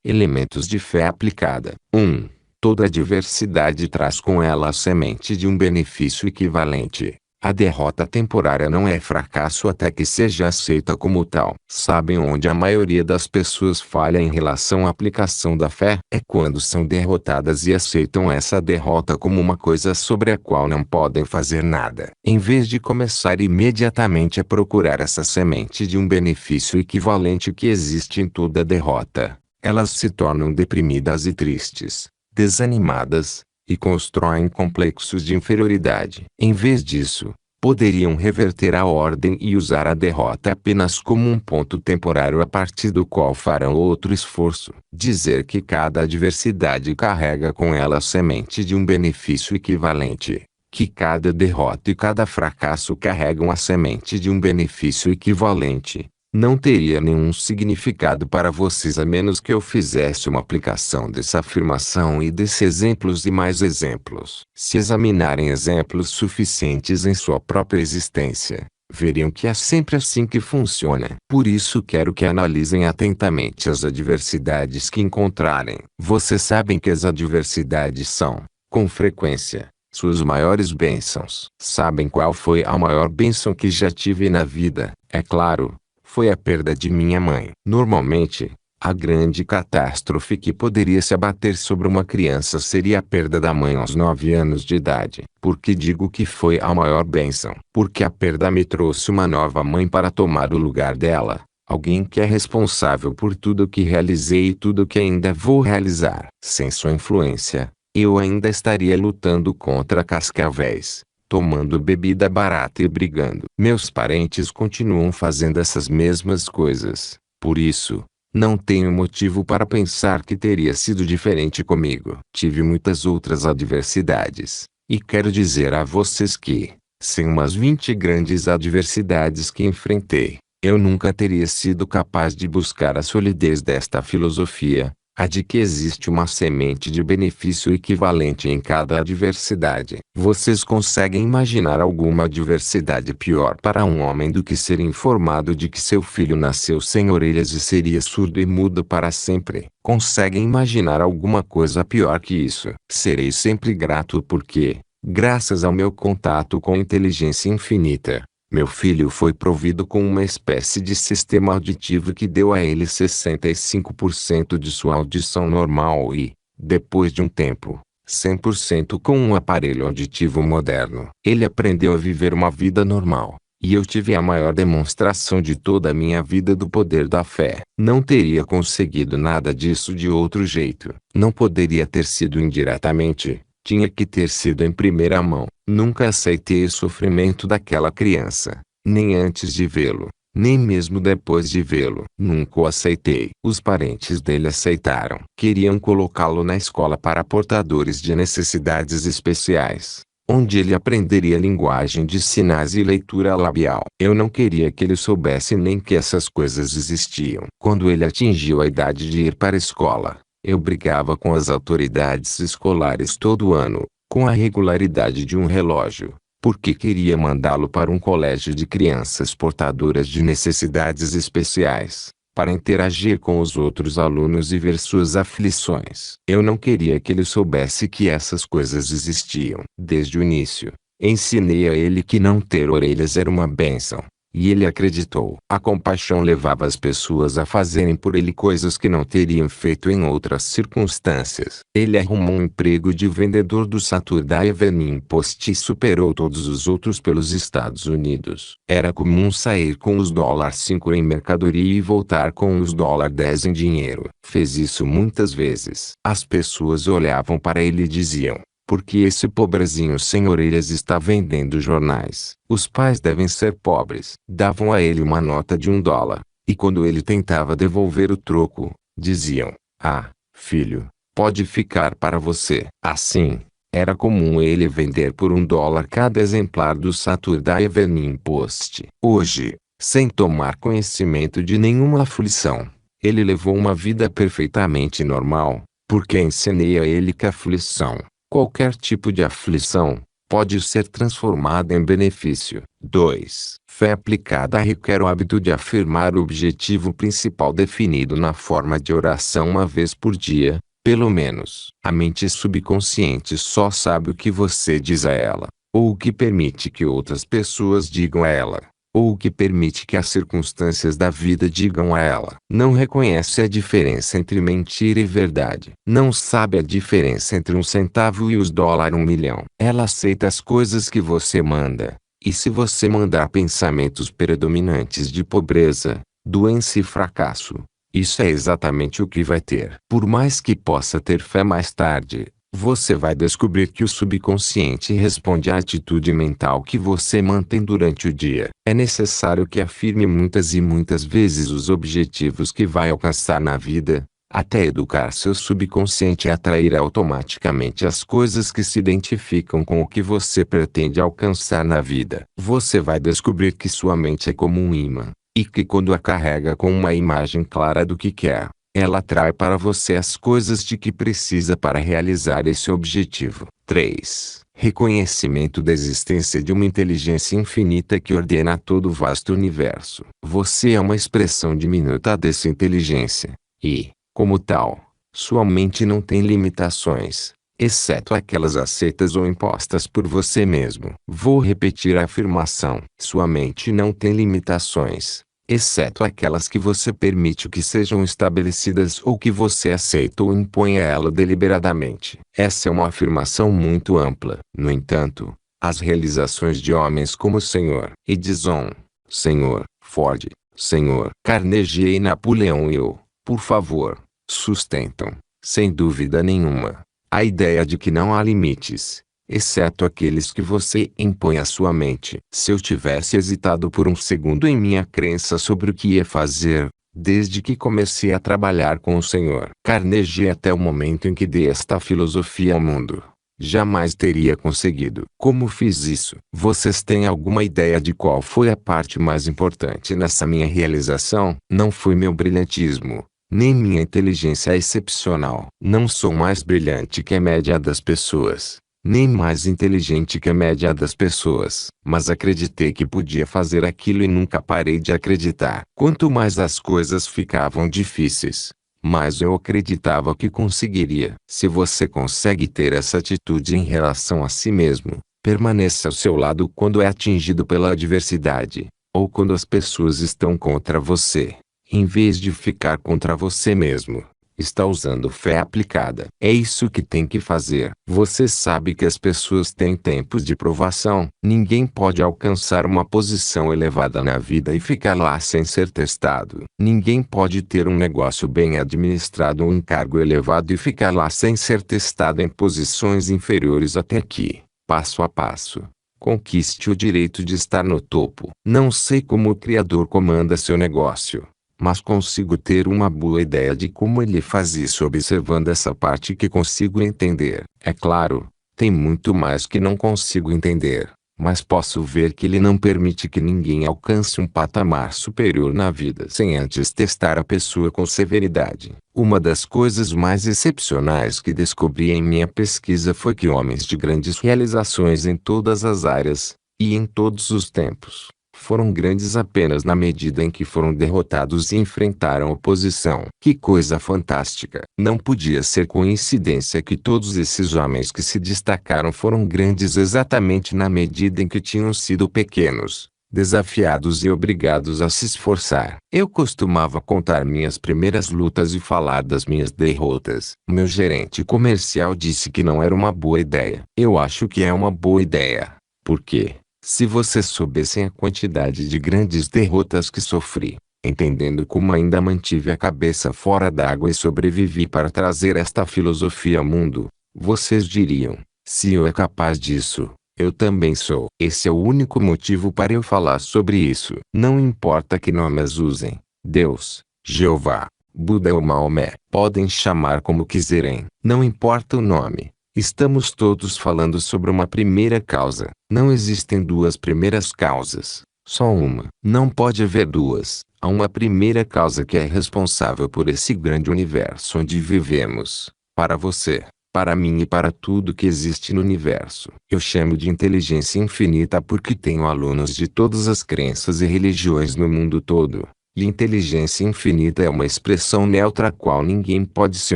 Elementos de fé aplicada. 1. Toda adversidade traz com ela a semente de um benefício equivalente. A derrota temporária não é fracasso até que seja aceita como tal. Sabem onde a maioria das pessoas falha em relação à aplicação da fé? É quando são derrotadas e aceitam essa derrota como uma coisa sobre a qual não podem fazer nada. Em vez de começar imediatamente a procurar essa semente de um benefício equivalente que existe em toda derrota, elas se tornam deprimidas e tristes, desanimadas, e constroem complexos de inferioridade. Em vez disso, poderiam reverter a ordem e usar a derrota apenas como um ponto temporário a partir do qual farão outro esforço. Dizer que cada adversidade carrega com ela a semente de um benefício equivalente, que cada derrota e cada fracasso carregam a semente de um benefício equivalente, não teria nenhum significado para vocês a menos que eu fizesse uma aplicação dessa afirmação e desse exemplos e mais exemplos. Se examinarem exemplos suficientes em sua própria existência, veriam que é sempre assim que funciona. Por isso quero que analisem atentamente as adversidades que encontrarem. Vocês sabem que as adversidades são, com frequência, suas maiores bênçãos. Sabem qual foi a maior bênção que já tive na vida? É claro, foi a perda de minha mãe. Normalmente, a grande catástrofe que poderia se abater sobre uma criança seria a perda da mãe aos 9 anos de idade. Por que digo que foi a maior bênção? Porque a perda me trouxe uma nova mãe para tomar o lugar dela. Alguém que é responsável por tudo o que realizei e tudo o que ainda vou realizar. Sem sua influência, eu ainda estaria lutando contra cascavéis, tomando bebida barata e brigando. Meus parentes continuam fazendo essas mesmas coisas. Por isso, não tenho motivo para pensar que teria sido diferente comigo. Tive muitas outras adversidades, e quero dizer a vocês que, sem umas 20 grandes adversidades que enfrentei, eu nunca teria sido capaz de buscar a solidez desta filosofia, a de que existe uma semente de benefício equivalente em cada adversidade. Vocês conseguem imaginar alguma adversidade pior para um homem do que ser informado de que seu filho nasceu sem orelhas e seria surdo e mudo para sempre? Conseguem imaginar alguma coisa pior que isso? Serei sempre grato porque, graças ao meu contato com inteligência infinita, meu filho foi provido com uma espécie de sistema auditivo que deu a ele 65% de sua audição normal e, depois de um tempo, 100% com um aparelho auditivo moderno. Ele aprendeu a viver uma vida normal, e eu tive a maior demonstração de toda a minha vida do poder da fé. Não teria conseguido nada disso de outro jeito. Não poderia ter sido indiretamente. Tinha que ter sido em primeira mão. Nunca aceitei o sofrimento daquela criança, nem antes de vê-lo, nem mesmo depois de vê-lo. Nunca o aceitei. Os parentes dele aceitaram. Queriam colocá-lo na escola para portadores de necessidades especiais, onde ele aprenderia linguagem de sinais e leitura labial. Eu não queria que ele soubesse nem que essas coisas existiam. Quando ele atingiu a idade de ir para a escola, eu brigava com as autoridades escolares todo ano, com a regularidade de um relógio, porque queria mandá-lo para um colégio de crianças portadoras de necessidades especiais, para interagir com os outros alunos e ver suas aflições. Eu não queria que ele soubesse que essas coisas existiam. Desde o início, ensinei a ele que não ter orelhas era uma bênção. E ele acreditou. A compaixão levava as pessoas a fazerem por ele coisas que não teriam feito em outras circunstâncias. Ele arrumou um emprego de vendedor do Saturday Evening Post e superou todos os outros pelos Estados Unidos. Era comum sair com os $5 em mercadoria e voltar com os $10 em dinheiro. Fez isso muitas vezes. As pessoas olhavam para ele e diziam: porque esse pobrezinho sem orelhas está vendendo jornais. Os pais devem ser pobres. Davam a ele uma nota de $1, e quando ele tentava devolver o troco, diziam: ah, filho, pode ficar para você. Assim, era comum ele vender por $1 cada exemplar do Saturday Evening Post. Hoje, sem tomar conhecimento de nenhuma aflição, ele levou uma vida perfeitamente normal, porque ensinei a ele que a aflição, qualquer tipo de aflição, pode ser transformada em benefício. 2. Fé aplicada requer o hábito de afirmar o objetivo principal definido na forma de oração uma vez por dia, pelo menos. A mente subconsciente só sabe o que você diz a ela, ou o que permite que outras pessoas digam a ela, ou o que permite que as circunstâncias da vida digam a ela. Não reconhece a diferença entre mentira e verdade. Não sabe a diferença entre um centavo e os dólares 1 milhão. Ela aceita as coisas que você manda. E se você mandar pensamentos predominantes de pobreza, doença e fracasso, isso é exatamente o que vai ter. Por mais que possa ter fé mais tarde, você vai descobrir que o subconsciente responde à atitude mental que você mantém durante o dia. É necessário que afirme muitas e muitas vezes os objetivos que vai alcançar na vida, até educar seu subconsciente a atrair automaticamente as coisas que se identificam com o que você pretende alcançar na vida. Você vai descobrir que sua mente é como um ímã, e que quando a carrega com uma imagem clara do que quer, ela atrai para você as coisas de que precisa para realizar esse objetivo. 3. Reconhecimento da existência de uma inteligência infinita que ordena todo o vasto universo. Você é uma expressão diminuta dessa inteligência, e, como tal, sua mente não tem limitações, exceto aquelas aceitas ou impostas por você mesmo. Vou repetir a afirmação. Sua mente não tem limitações, exceto aquelas que você permite que sejam estabelecidas ou que você aceita ou impõe a ela deliberadamente. Essa é uma afirmação muito ampla. No entanto, as realizações de homens como o Sr. Edison, Sr. Ford, Sr. Carnegie e Napoleão Hill, por favor, sustentam, sem dúvida nenhuma, a ideia de que não há limites, exceto aqueles que você impõe à sua mente. Se eu tivesse hesitado por um segundo em minha crença sobre o que ia fazer, desde que comecei a trabalhar com o Sr. Carnegie até o momento em que dei esta filosofia ao mundo, jamais teria conseguido. Como fiz isso? Vocês têm alguma ideia de qual foi a parte mais importante nessa minha realização? Não foi meu brilhantismo, nem minha inteligência excepcional. Não sou mais brilhante que a média das pessoas, nem mais inteligente que a média das pessoas, mas acreditei que podia fazer aquilo e nunca parei de acreditar. Quanto mais as coisas ficavam difíceis, mais eu acreditava que conseguiria. Se você consegue ter essa atitude em relação a si mesmo, permaneça ao seu lado quando é atingido pela adversidade, ou quando as pessoas estão contra você, em vez de ficar contra você mesmo. Está usando fé aplicada. É isso que tem que fazer. Você sabe que as pessoas têm tempos de provação. Ninguém pode alcançar uma posição elevada na vida e ficar lá sem ser testado. Ninguém pode ter um negócio bem administrado ou um cargo elevado e ficar lá sem ser testado em posições inferiores até que, passo a passo, conquiste o direito de estar no topo. Não sei como o Criador comanda seu negócio, mas consigo ter uma boa ideia de como ele faz isso observando essa parte que consigo entender. É claro, tem muito mais que não consigo entender, mas posso ver que ele não permite que ninguém alcance um patamar superior na vida sem antes testar a pessoa com severidade. Uma das coisas mais excepcionais que descobri em minha pesquisa foi que homens de grandes realizações em todas as áreas, e em todos os tempos, foram grandes apenas na medida em que foram derrotados e enfrentaram oposição. Que coisa fantástica! Não podia ser coincidência que todos esses homens que se destacaram foram grandes exatamente na medida em que tinham sido pequenos, desafiados e obrigados a se esforçar. Eu costumava contar minhas primeiras lutas e falar das minhas derrotas. Meu gerente comercial disse que não era uma boa ideia. Eu acho que é uma boa ideia. Por quê? Se vocês soubessem a quantidade de grandes derrotas que sofri, entendendo como ainda mantive a cabeça fora d'água e sobrevivi para trazer esta filosofia ao mundo, vocês diriam: se eu é capaz disso, eu também sou. Esse é o único motivo para eu falar sobre isso. Não importa que nomes usem, Deus, Jeová, Buda ou Maomé, podem chamar como quiserem. Não importa o nome. Estamos todos falando sobre uma primeira causa. Não existem duas primeiras causas, só uma. Não pode haver duas. Há uma primeira causa que é responsável por esse grande universo onde vivemos. Para você, para mim e para tudo que existe no universo. Eu chamo de inteligência infinita porque tenho alunos de todas as crenças e religiões no mundo todo. E inteligência infinita é uma expressão neutra a qual ninguém pode se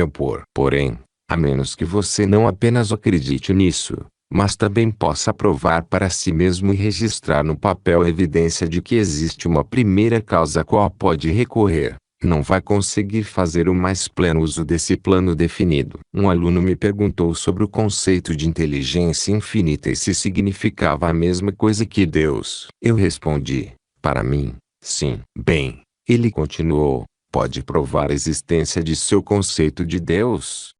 opor. Porém, a menos que você não apenas acredite nisso, mas também possa provar para si mesmo e registrar no papel a evidência de que existe uma primeira causa a qual pode recorrer, não vai conseguir fazer o mais pleno uso desse plano definido. Um aluno me perguntou sobre o conceito de inteligência infinita e se significava a mesma coisa que Deus. Eu respondi, para mim, sim. Bem, ele continuou, pode provar a existência de seu conceito de Deus?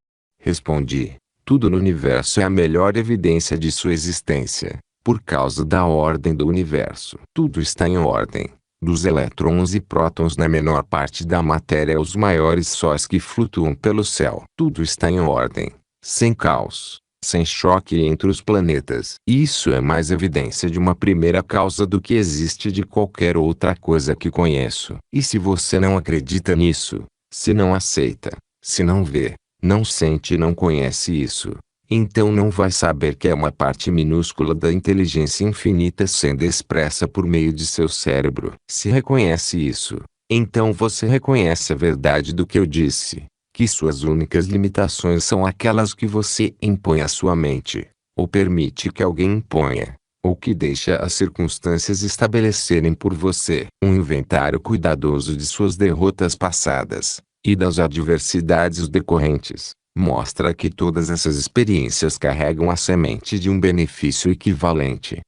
Respondi, tudo no universo é a melhor evidência de sua existência, por causa da ordem do universo. Tudo está em ordem, dos elétrons e prótons na menor parte da matéria aos maiores sóis que flutuam pelo céu. Tudo está em ordem, sem caos, sem choque entre os planetas. Isso é mais evidência de uma primeira causa do que existe de qualquer outra coisa que conheço. E se você não acredita nisso, se não aceita, se não vê, não sente e não conhece isso, então não vai saber que é uma parte minúscula da inteligência infinita sendo expressa por meio de seu cérebro. Se reconhece isso, então você reconhece a verdade do que eu disse, que suas únicas limitações são aquelas que você impõe à sua mente, ou permite que alguém imponha, ou que deixa as circunstâncias estabelecerem por você. Um inventário cuidadoso de suas derrotas passadas, e das adversidades decorrentes, mostra que todas essas experiências carregam a semente de um benefício equivalente.